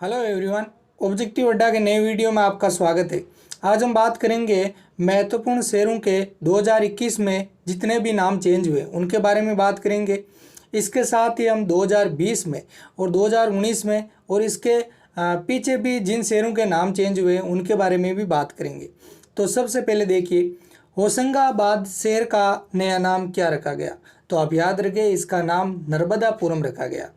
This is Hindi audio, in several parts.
हेलो एवरीवन, ऑब्जेक्टिव अड्डा के नए वीडियो में आपका स्वागत है। आज हम बात करेंगे महत्वपूर्ण शहरों के 2021 में जितने भी नाम चेंज हुए उनके बारे में बात करेंगे। इसके साथ ही हम 2020 में और 2019 में और इसके पीछे भी जिन शहरों के नाम चेंज हुए उनके बारे में भी बात करेंगे। तो सबसे पहले देखिए, होशंगाबाद शहर का नया नाम क्या रखा गया? तो आप याद रखें, इसका नाम नर्मदापुरम रखा गया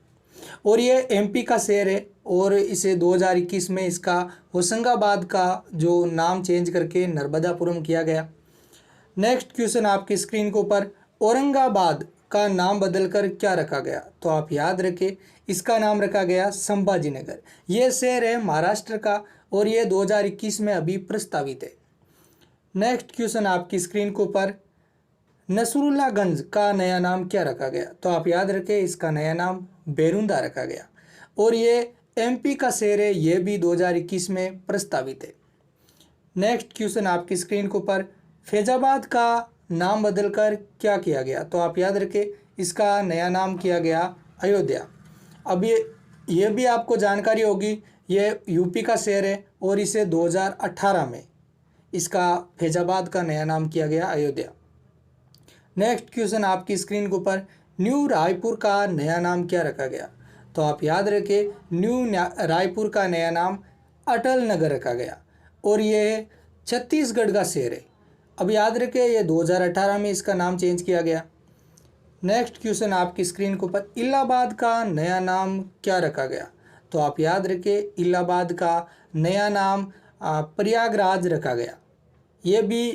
और ये एमपी का शहर है और इसे 2021 में इसका होशंगाबाद का जो नाम चेंज करके नर्मदापुरम किया गया। नेक्स्ट क्वेश्चन आपकी स्क्रीन के ऊपर, औरंगाबाद का नाम बदलकर क्या रखा गया? तो आप याद रखें, इसका नाम रखा गया संभाजी नगर। ये शहर है महाराष्ट्र का और ये 2021 में अभी प्रस्तावित है। नेक्स्ट क्वेश्चन आपकी स्क्रीन के ऊपर, नसरुल्लागंज का नया नाम क्या रखा गया? तो आप याद रखें, इसका नया नाम बेरुंदा रखा गया और ये एमपी का शहर है, ये भी 2021 में प्रस्तावित है। नेक्स्ट क्वेश्चन आपकी स्क्रीन के ऊपर, फैजाबाद का नाम बदलकर क्या किया गया? तो आप याद रखें, इसका नया नाम किया गया अयोध्या। अब ये भी आपको जानकारी होगी, ये यूपी का शहर है और इसे 2018 में इसका फैजाबाद का नया नाम किया गया अयोध्या। नेक्स्ट क्वेश्चन आपकी स्क्रीन के ऊपर, न्यू रायपुर का नया नाम क्या रखा गया? तो आप याद रखें, न्यू रायपुर का नया नाम अटल नगर रखा गया और ये छत्तीसगढ़ का शहर है। अब याद रखें, ये 2018 में इसका नाम चेंज किया गया। नेक्स्ट क्वेश्चन आपकी स्क्रीन के ऊपर, इलाहाबाद का नया नाम क्या रखा गया? तो आप याद रखें, इलाहाबाद का नया नाम प्रयागराज रखा गया। ये भी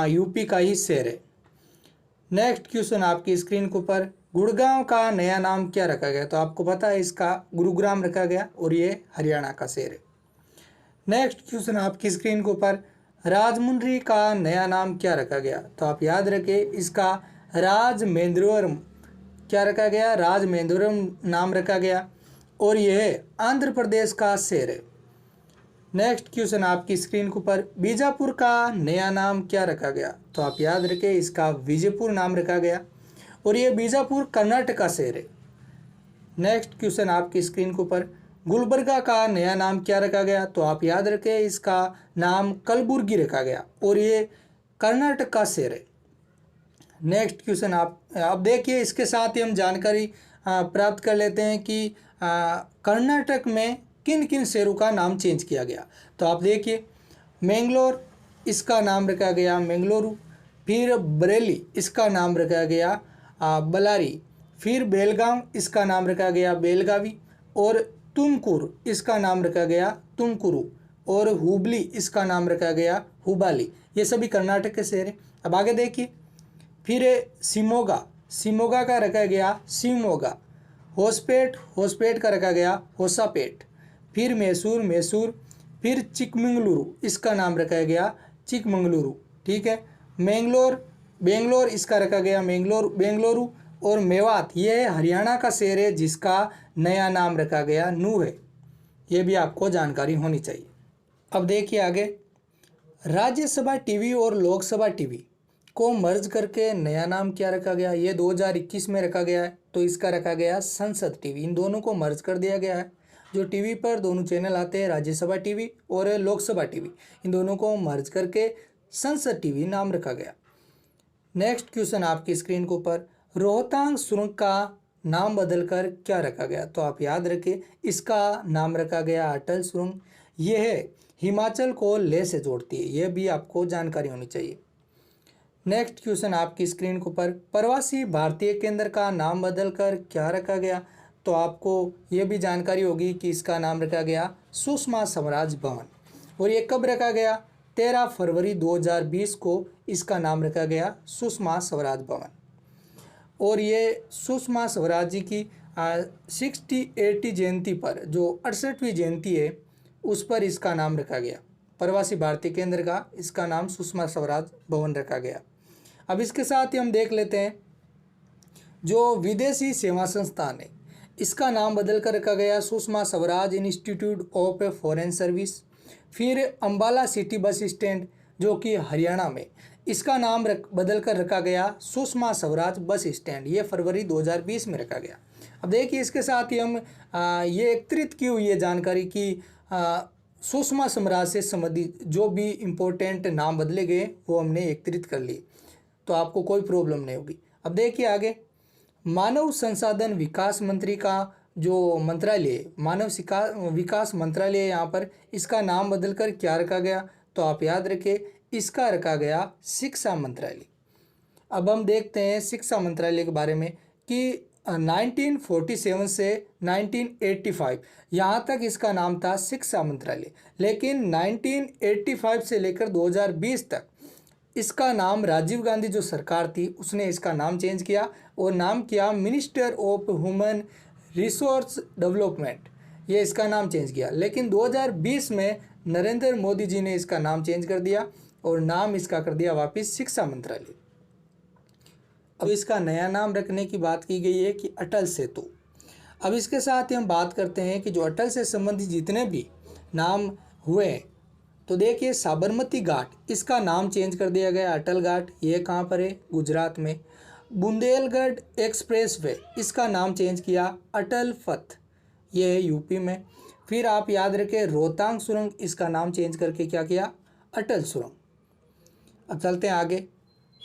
यूपी का ही शहर है। नेक्स्ट क्वेश्चन आपकी स्क्रीन के ऊपर, गुड़गांव का नया नाम क्या रखा गया? तो आपको पता है, इसका गुरुग्राम रखा गया और ये हरियाणा का शहर है। नेक्स्ट क्वेश्चन आपकी स्क्रीन के ऊपर, राजमुंद्री का नया नाम क्या रखा गया? तो आप याद रखें, इसका राजमेंद्रवरम क्या रखा गया? राजमेंद्रवरम नाम रखा गया और यह आंध्र प्रदेश का शहर है। नेक्स्ट क्वेश्चन आपकी स्क्रीन के ऊपर, बीजापुर का नया नाम क्या रखा गया? तो आप याद रखें, इसका विजयपुर नाम रखा गया और ये बीजापुर कर्नाटक का शहर है। नेक्स्ट क्वेश्चन आपकी स्क्रीन के ऊपर, गुलबर्गा का नया नाम क्या रखा गया? तो आप याद रखें, इसका नाम कलबुर्गी रखा गया और ये कर्नाटक का शहर है। नेक्स्ट क्वेश्चन आप देखिए, इसके साथ ही हम जानकारी प्राप्त कर लेते हैं कि कर्नाटक में किन किन शहरों का नाम चेंज किया गया। तो आप देखिए, मैंगलोर इसका नाम रखा गया मैंगलोरू, फिर बरेली इसका नाम रखा गया बलारी, फिर बेलगांव इसका नाम रखा गया बेलगावी और तुमकुर इसका नाम रखा गया तुमकुरु और हुबली इसका नाम रखा गया हुबाली। ये सभी कर्नाटक के शहर हैं। अब आगे देखिए, फिर शिमोगा का रखा गया शिवमोगा, होसपेट का रखा गया होसापेट, फिर मैसूर, फिर चिकमंगलुरु इसका नाम रखा गया चिकमंगलुरु। ठीक है, बेंगलोर इसका रखा गया बेंगलुरु और मेवात ये हरियाणा का शहर है जिसका नया नाम रखा गया नूह है। ये भी आपको जानकारी होनी चाहिए। अब देखिए आगे, राज्यसभा टीवी और लोकसभा टीवी को मर्ज करके नया नाम क्या रखा गया? ये 2021 में रखा गया है, तो इसका रखा गया संसद टीवी। इन दोनों को मर्ज कर दिया गया है। जो टीवी पर दोनों चैनल आते हैं, राज्यसभा टीवी और लोकसभा टीवी, इन दोनों को मर्ज करके संसद टीवी नाम रखा गया। नेक्स्ट क्वेश्चन आपकी स्क्रीन के ऊपर, रोहतांग सुरंग का नाम बदलकर क्या रखा गया? तो आप याद रखें, इसका नाम रखा गया अटल सुरंग। यह हिमाचल को लेह से जोड़ती है। यह भी आपको जानकारी होनी चाहिए। नेक्स्ट क्वेश्चन आपकी स्क्रीन के ऊपर, प्रवासी भारतीय केंद्र का नाम बदलकर क्या रखा गया? तो आपको ये भी जानकारी होगी कि इसका नाम रखा गया सुषमा स्वराज भवन और ये कब रखा गया? 13 फरवरी 2020 को इसका नाम रखा गया सुषमा स्वराज भवन और ये सुषमा स्वराज जी की 60-80 जयंती पर, जो 68वीं जयंती है, उस पर इसका नाम रखा गया। प्रवासी भारतीय केंद्र का इसका नाम सुषमा स्वराज भवन रखा गया। अब इसके साथ ही हम देख लेते हैं, जो विदेशी सेवा संस्थान है, इसका नाम बदल कर रखा गया Sushma Swaraj institute of foreign service. फिर अंबाला सिटी बस स्टैंड जो कि हरियाणा में, इसका नाम बदल कर रखा गया सुषमा स्वराज बस स्टैंड। ये फरवरी 2020 में रखा गया। अब देखिए इसके साथ ही हम ये एकत्रित की हुई है जानकारी कि सुषमा स्वराज से संबंधित जो भी इम्पोर्टेंट नाम बदले गए वो हमने एकत्रित कर लिए, तो आपको कोई प्रॉब्लम नहीं होगी। अब देखिए आगे, मानव संसाधन विकास मंत्री का जो मंत्रालय, मानव विकास मंत्रालय यहाँ पर, इसका नाम बदलकर क्या रखा गया, तो आप याद रखें इसका रखा गया शिक्षा मंत्रालय। अब हम देखते हैं शिक्षा मंत्रालय के बारे में कि 1947 से 1985 यहाँ तक इसका नाम था शिक्षा मंत्रालय, लेकिन 1985 से लेकर 2020 तक इसका नाम राजीव गांधी जो सरकार थी उसने इसका नाम चेंज किया और नाम किया minister of human resource development, ये इसका नाम चेंज किया। लेकिन 2020 में नरेंद्र मोदी जी ने इसका नाम चेंज कर दिया और नाम इसका कर दिया वापस शिक्षा मंत्रालय। अब इसका नया नाम रखने की बात की गई है कि अटल सेतु। अब इसके साथ ही हम बात करते हैं कि जो अटल से संबंधित जितने भी नाम हुए, तो देखिए साबरमती घाट, इसका नाम चेंज कर दिया गया अटल घाट, ये कहाँ पर है, गुजरात में। बुंदेलखंड एक्सप्रेस वे, इसका नाम चेंज किया अटल पथ, ये है यूपी में। फिर आप याद रखें रोहतांग सुरंग, इसका नाम चेंज करके क्या किया, अटल सुरंग। अब चलते हैं आगे,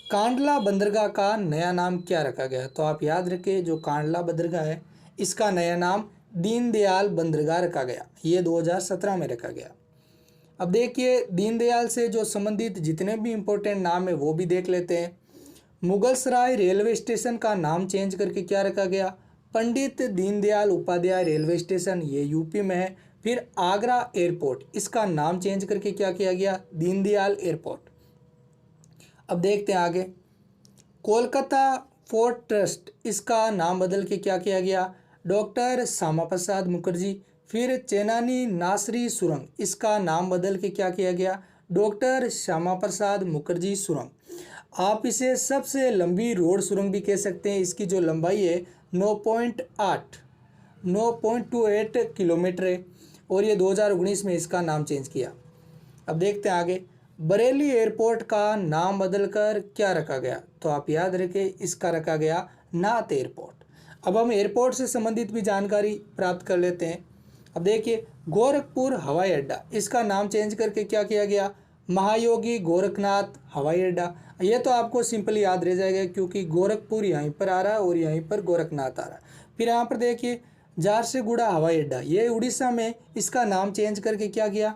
कांडला बंदरगाह का नया नाम क्या रखा गया, तो आप याद रखें जो कांडला बंदरगाह है इसका नया नाम दीनदयाल बंदरगाह रखा गया, ये 2017 में रखा गया। अब देखिए दीनदयाल से जो संबंधित जितने भी इम्पोर्टेंट नाम है वो भी देख लेते हैं। मुगलसराय रेलवे स्टेशन का नाम चेंज करके क्या रखा गया, पंडित दीनदयाल उपाध्याय रेलवे स्टेशन, ये यूपी में है। फिर आगरा एयरपोर्ट, इसका नाम चेंज करके क्या किया गया, दीनदयाल एयरपोर्ट। अब देखते हैं आगे, कोलकाता पोर्ट ट्रस्ट, इसका नाम बदल के क्या किया गया, डॉक्टर श्यामा प्रसाद मुखर्जी। फिर चेनानी नासरी सुरंग, इसका नाम बदल के क्या किया गया, डॉक्टर श्यामा प्रसाद मुखर्जी सुरंग। आप इसे सबसे लंबी रोड सुरंग भी कह सकते हैं, इसकी जो लंबाई है 9.28 किलोमीटर है और ये 2019 में इसका नाम चेंज किया। अब देखते हैं आगे, बरेली एयरपोर्ट का नाम बदलकर क्या रखा गया, तो आप याद रखें इसका रखा गया नाथ एयरपोर्ट। अब हम एयरपोर्ट से संबंधित भी जानकारी प्राप्त कर लेते हैं। अब देखिए गोरखपुर हवाई अड्डा, इसका नाम चेंज करके क्या किया गया, महायोगी गोरखनाथ हवाई अड्डा। ये तो आपको सिंपली याद रह जाएगा क्योंकि गोरखपुर यहीं पर आ रहा है और यहीं पर गोरखनाथ आ रहा है। फिर यहाँ पर देखिए झारसुगुड़ा हवाई अड्डा, ये उड़ीसा में, इसका नाम चेंज करके क्या किया,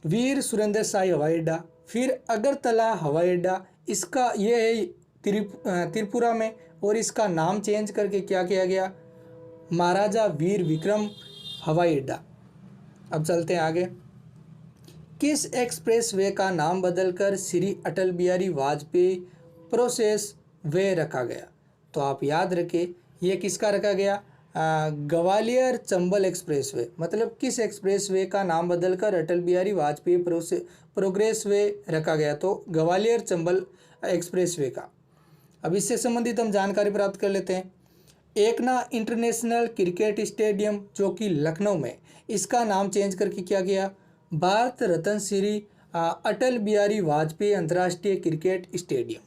वीर सुरेंद्र शाही हवाई अड्डा। फिर अगरतला हवाई अड्डा, इसका ये है त्रिपुरा में और इसका नाम चेंज करके क्या किया गया, महाराजा वीर विक्रम हवाई अड्डा। अब चलते हैं आगे, किस एक्सप्रेस वे का नाम बदलकर श्री अटल बिहारी वाजपेयी प्रोसेस वे रखा गया, तो आप याद रखें ये किसका रखा गया, ग्वालियर चंबल एक्सप्रेस वे। मतलब किस एक्सप्रेस वे का नाम बदलकर अटल बिहारी वाजपेयी प्रोग्रेस वे रखा गया, तो ग्वालियर चंबल एक्सप्रेस वे का। अब इससे संबंधित हम जानकारी प्राप्त कर लेते हैं। एकना इंटरनेशनल क्रिकेट स्टेडियम जो कि लखनऊ में, इसका नाम चेंज करके क्या गया, भारत रत्न श्री अटल बिहारी वाजपेयी अंतर्राष्ट्रीय क्रिकेट स्टेडियम,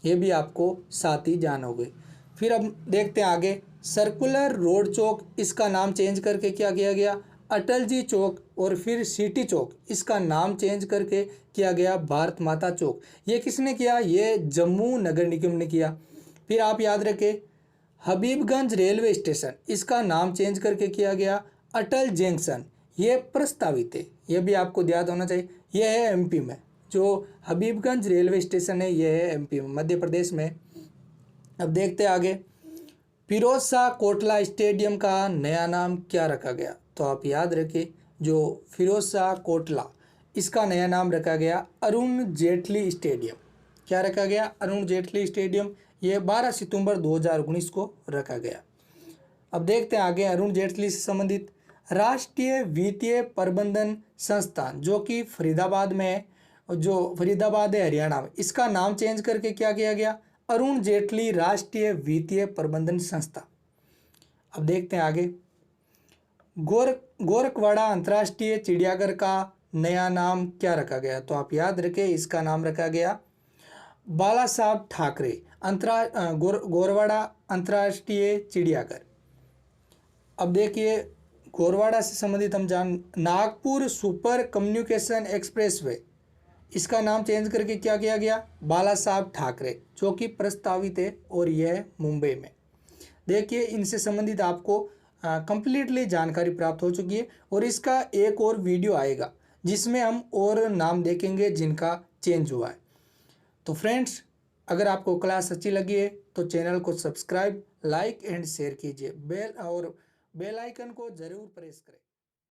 ये भी आपको साथ ही जान हो गए। फिर अब देखते हैं आगे, सर्कुलर रोड चौक, इसका नाम चेंज करके क्या किया गया, अटल जी चौक। और फिर सिटी चौक, इसका नाम चेंज करके किया गया भारत माता चौक। ये किसने किया, ये जम्मू नगर निगम ने किया। फिर आप याद रखें हबीबगंज रेलवे स्टेशन, इसका नाम चेंज करके किया गया अटल जंक्शन, ये प्रस्तावित है, ये भी आपको याद होना चाहिए। यह है एमपी में, जो हबीबगंज रेलवे स्टेशन है ये है एमपी में, मध्य प्रदेश में। अब देखते हैं आगे, फिरोज शाह कोटला स्टेडियम का नया नाम क्या रखा गया, तो आप याद रखें जो फिरोज शाह कोटला, इसका नया नाम रखा गया अरुण जेटली स्टेडियम। क्या रखा गया, अरुण जेटली स्टेडियम। ये 12 सितंबर 2019 को रखा गया। अब देखते हैं आगे, अरुण जेटली से संबंधित राष्ट्रीय वित्तीय प्रबंधन संस्थान जो कि फरीदाबाद में है, जो फरीदाबाद है हरियाणा में, इसका नाम चेंज करके क्या किया गया, अरुण जेटली राष्ट्रीय वित्तीय प्रबंधन संस्था। अब देखते हैं आगे, गोरखवाड़ा अंतर्राष्ट्रीय चिड़ियाघर का नया नाम क्या रखा गया, तो आप याद रखें इसका नाम रखा गया बाला साहब ठाकरे गोरवाड़ा अंतर्राष्ट्रीय चिड़ियाघर। अब देखिए गोरवाड़ा से संबंधित हम नागपुर सुपर कम्युनिकेशन एक्सप्रेसवे, इसका नाम चेंज करके क्या किया गया, बाला साहब ठाकरे, जो कि प्रस्तावित है और यह है मुंबई में। देखिए इनसे संबंधित आपको कंप्लीटली जानकारी प्राप्त हो चुकी है और इसका एक और वीडियो आएगा जिसमें हम और नाम देखेंगे जिनका चेंज हुआ है। तो फ्रेंड्स, अगर आपको क्लास अच्छी लगी है तो चैनल को सब्सक्राइब, लाइक एंड शेयर कीजिए। बेल आइकन को ज़रूर प्रेस करें।